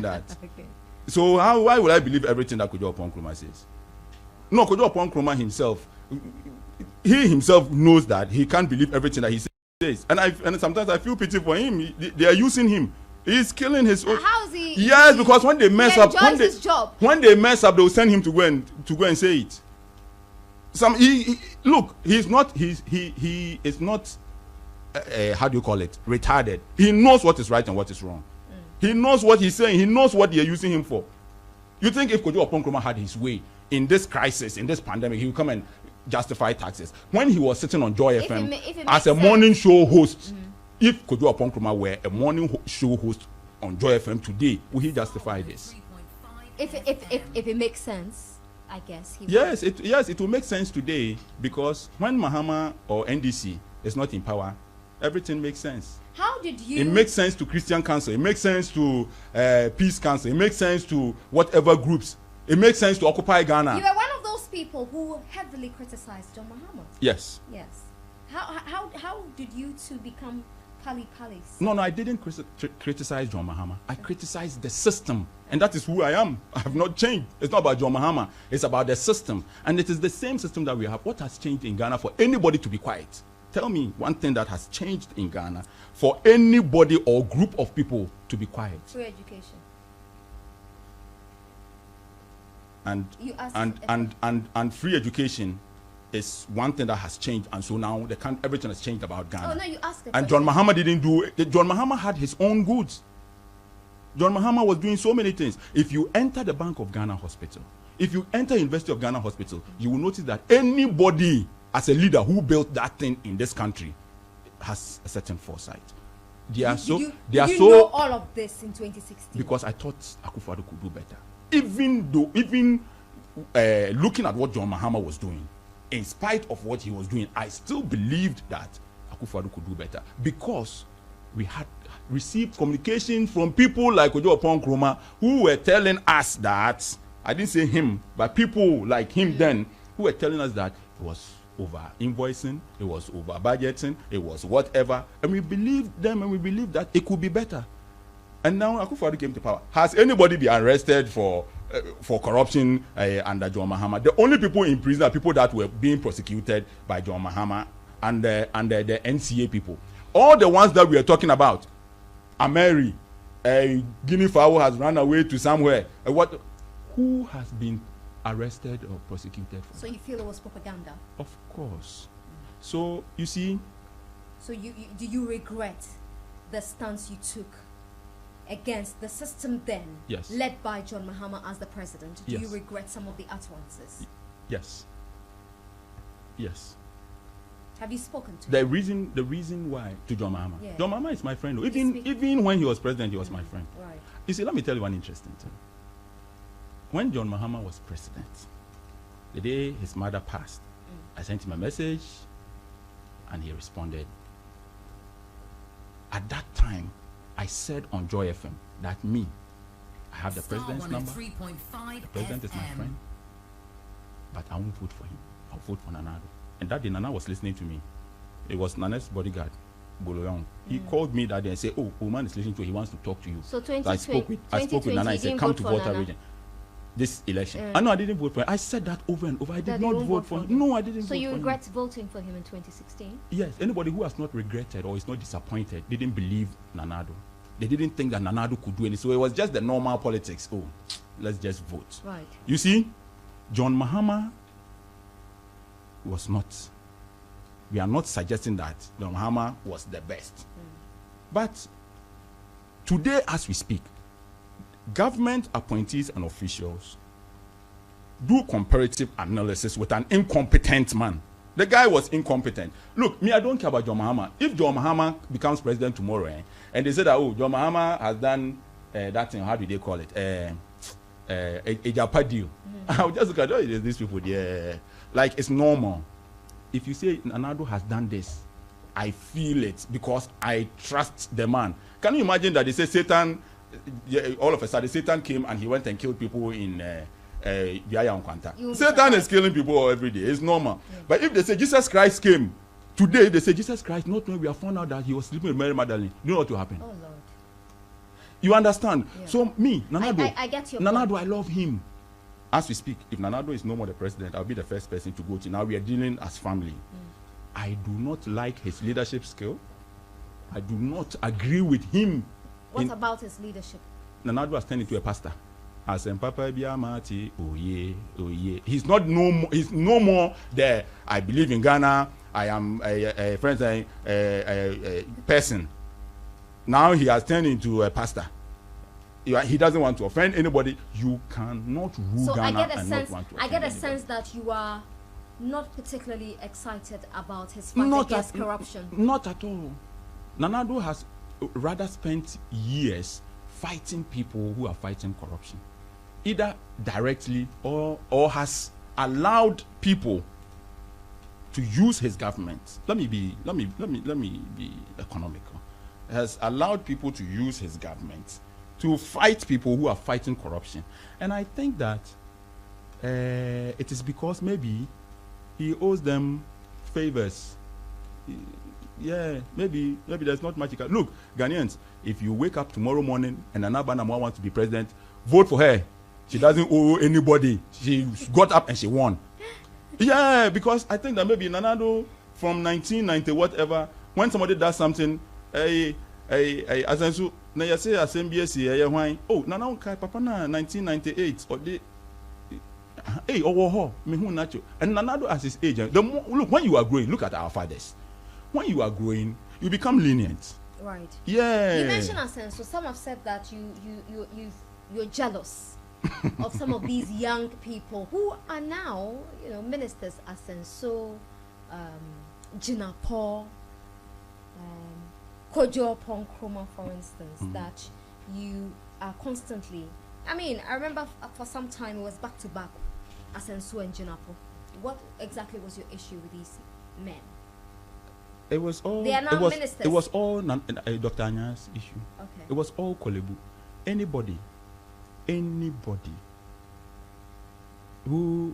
in that. Okay. So why would I believe everything that Kojo Oponkroma says? No, Kojo Oponkroma himself, he himself knows that he can't believe everything that he says. And sometimes I feel pity for him. They are using him. He's killing his own. How is he? Yes, because when they mess up, when they mess up, they'll send him to go and say it. Look, he is not how do you call it, retarded. He knows what is right and what is wrong. He knows what he's saying. He knows what they are using him for. You think if Kojo Oponkroma had his way in this crisis, in this pandemic, he would come and justify taxes? When he was sitting on Joy FM as a morning show host, if Kojo Oponkroma were a morning show host on Joy FM today, would he justify this? If it makes sense, I guess he yes, would. It will make sense today, because when Mahama or NDC is not in power, everything makes sense. How did you? It makes sense to Christian Council. It makes sense to Peace Council. It makes sense to whatever groups. It makes sense to Occupy Ghana. You were one of those people who heavily criticized John Mahama. Yes. Yes. How did you two become pali-palis? No, I didn't criticize John Mahama. I criticized the system, and that is who I am. I have not changed. It's not about John Mahama. It's about the system, and it is the same system that we have. What has changed in Ghana for anybody to be quiet? Tell me one thing that has changed in Ghana for anybody or group of people to be quiet. Free education. And free education is one thing that has changed, and so now everything has changed about Ghana. Oh no, you asked the and question. John Mahama didn't do it. John Mahama had his own goods. John Mahama was doing so many things. If you enter the Bank of Ghana Hospital, if you enter University of Ghana Hospital, you will notice that anybody as a leader who built that thing in this country has a certain foresight. They are you know all of this in 2016? Because I thought Akufo-Addo could do better. Even looking at what John Mahama was doing, in spite of what he was doing, I still believed that Akufo-Addo could do better, because we had received communication from people like Kojo Oponkroma who were telling us that, I didn't say him, but people like him then, who were telling us that it was over invoicing, it was over budgeting, it was whatever, and we believed them, and we believed that it could be better. And now Akufo-Addo came to power. Has anybody been arrested for corruption under John Mahama? The only people in prison are people that were being prosecuted by John Mahama and the NCA people. All the ones that we are talking about, Ameri, Guinea Fowl has run away to somewhere. Who has been arrested or prosecuted for? So you feel it was propaganda? Of course. So you see. So do you regret the stance you took against the system then, yes, led by John Mahama as the president? Do yes, you regret some of the utterances? Yes. Yes. Have you spoken to the reason why to John Mahama? Yeah. John Mahama is my friend. Even when he was president, he was my friend. Right. You see, let me tell you one interesting thing. When John Mahama was president, the day his mother passed, I sent him a message and he responded. At that time, I said on Joy FM that I have the president's number. The president is my friend, but I won't vote for him. I'll vote for Nanado. And that day, Nana was listening to me. It was Nana's bodyguard, Boloyong. He called me that day and said, "Oh, Oman is listening to you. He wants to talk to you." So I spoke with Nana. I said, "Come to Volta region this election." I didn't vote for him. I said that over and over. I did not vote for him. No, I didn't vote for him. So you regret voting for him in 2016? Yes. Anybody who has not regretted or is not disappointed didn't believe Nanado. They didn't think that Nanado could do anything. So it was just the normal politics. Oh, let's just vote. Right. You see, John Mahama was not. We are not suggesting that John Mahama was the best. But today, as we speak, government appointees and officials do comparative analysis with an incompetent man. The guy was incompetent. Look, I don't care about John Mahama. If John Mahama becomes president tomorrow, and they say that, oh, John Mahama has done that thing, how do they call it? A Japa deal. I'll just look at these people there. Like, it's normal. If you say Nanado has done this, I feel it because I trust the man. Can you imagine that they say Satan, all of a sudden Satan came and he went and killed people in Biaya Nkwanta. Satan is killing people every day. It's normal. Yeah. But if they say Jesus Christ came today, they say Jesus Christ, not when we have found out that he was sleeping with Mary Magdalene, you know what will happen? Oh Lord. You understand? Yeah. So me, Nanado, I get your Nanado, point. I love him. As we speak, if Nanado is no more the president, I'll be the first person to go to. Now we are dealing as family. I do not like his leadership skill. I do not agree with him. What about his leadership? Nanado has turned into a pastor. As in Papa Biamati, oh yeah. He's not no more. He's no more there. I believe in Ghana. I am a friend, a person. Now he has turned into a pastor. He doesn't want to offend anybody. You cannot rule So Ghana I get a and sense. not want to I get a offend sense that you are not particularly excited about his fight against corruption. Not at all. Nanado has rather spent years fighting people who are fighting corruption, either directly or has allowed people to use his government. Let me be economical. Has allowed people to use his government to fight people who are fighting corruption. And I think that it is because maybe he owes them favors. Yeah, maybe there's not much. Look, Ghanaians, if you wake up tomorrow morning and Nana Adamuwa wants to be president, vote for her. She doesn't owe anybody. She got up and she won. Yeah, because I think that maybe Nanado from 1990 whatever, when somebody does something, asensu na yase assembly oh Nana kai papa na 1998 or the me who nacho and Nanado as his agent. The more, look, when you are growing, look at our fathers. When you are growing, you become lenient. Right. Yeah. You mentioned Asenso. So some have said that you're jealous of some of these young people who are now, ministers. Asenso, Jinapo, Kojo Ponkroma, for instance, that you are constantly. I mean, I remember for some time it was back to back, Asenso and Jinapo. What exactly was your issue with these men? It was all. They are now ministers. It was all Dr. Anya's issue. Okay. It was all Kolebu. Anybody who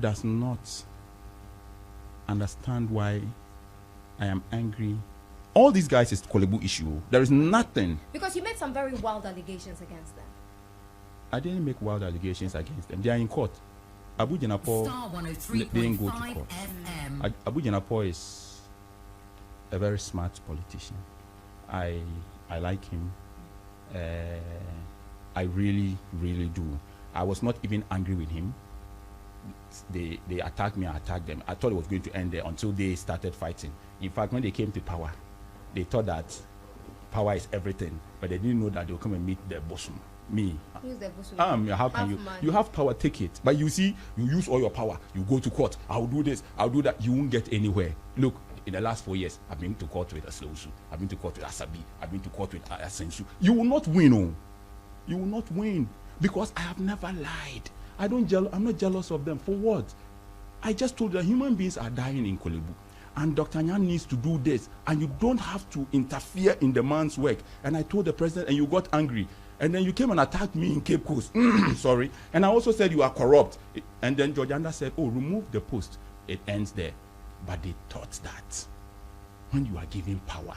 does not understand why I am angry. All these guys is Kolebu issue. There is nothing. Because you made some very wild allegations against them. I didn't make wild allegations against them. They are in court. Abu Jinapo didn't go to court. Abu Jinapo is a very smart politician. I like him. I really do. I was not even angry with him. They attacked me, I attacked them. I thought it was going to end there until they started fighting. In fact, when they came to power, they thought that power is everything, but they didn't know that they would come and meet their bosom. Me. Who's the bosom? How can you? You have power, take it. But you see, you use all your power. You go to court. I'll do this. I'll do that. You won't get anywhere. Look, in the last 4 years, I've been to court with Aslausu. I've been to court with Asabi. I've been to court with Asensu. You will not win, oh. You will not win because I have never lied. I'm not jealous of them. For what? I just told you that human beings are dying in Kolebu. And Dr. Nyan needs to do this. And you don't have to interfere in the man's work. And I told the president, and you got angry. And then you came and attacked me in Cape Coast. Sorry. And I also said you are corrupt. And then George Anda said, oh, remove the post. It ends there. But they thought that when you are given power,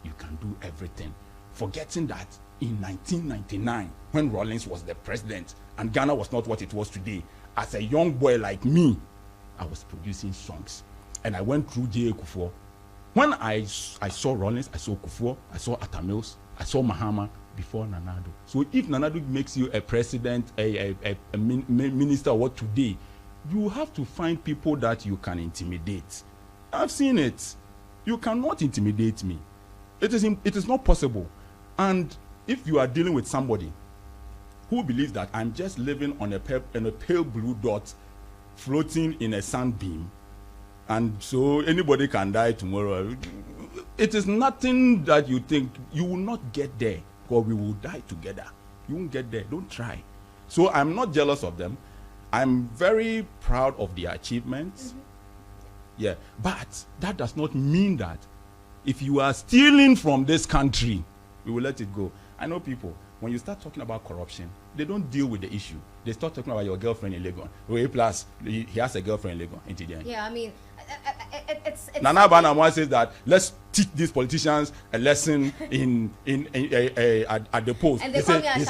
you can do everything. Forgetting that in 1999, when Rawlings was the president and Ghana was not what it was today, as a young boy like me, I was producing songs. And I went through J.A. Kufuor. When I saw Rawlings, I saw Kufuor, I saw Atamils, I saw Mahama before Nanado. So if Nanado makes you a president, a minister or what today, you have to find people that you can intimidate. I've seen it. You cannot intimidate me. It is not possible. And if you are dealing with somebody who believes that I'm just living on a pale blue dot floating in a sunbeam, and so anybody can die tomorrow, it is nothing that you think. You will not get there, because we will die together. You won't get there. Don't try. So I'm not jealous of them. I'm very proud of their achievements. Yeah, but that does not mean that if you are stealing from this country, we will let it go. I know people, when you start talking about corruption, they don't deal with the issue. They start talking about your girlfriend in Legon. Plus, he has a girlfriend in Legon. Yeah, I mean, it's Nana Banamwa says that let's teach these politicians a lesson at the polls. And they call me